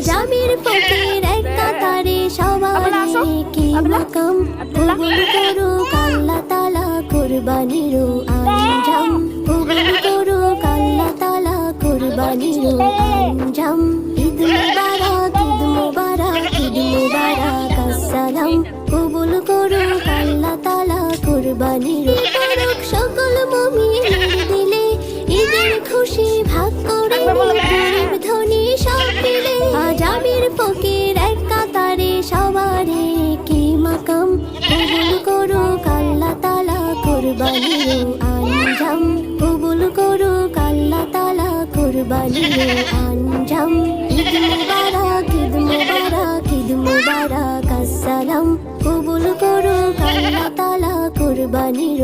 আজামের ফকির এক কাতারে সবারে কি মাকাম কবুল করুক আল্লাহ তাআলা কুরবানির আঞ্জাম কবুল করুক আল্লাহ তাআলা কুরবানির আঞ্জাম ঈদ মুবারক ঈদ মুবারক ঈদ মুবারক আসসালাম কবুল করুক আল্লাহ তাআলা কুরবানির মুবারক সকল মুমিনের দিলে ঈদের খুশি ভাগ করে গরিব ধনী সব মিলে আজামের ফকির এক কাতারে সবারে কি মাকাম কবুল করুক আল্লাহ তাআলা কুরবানির আঞ্জাম কবুল করুক আল্লাহ তাআলা কুরবানির আঞ্জাম ঈদ মুবারক ঈদ মুবারক ঈদ মুবারক আসসালাম কবুল করুক আল্লাহ তাআলা কুরবানির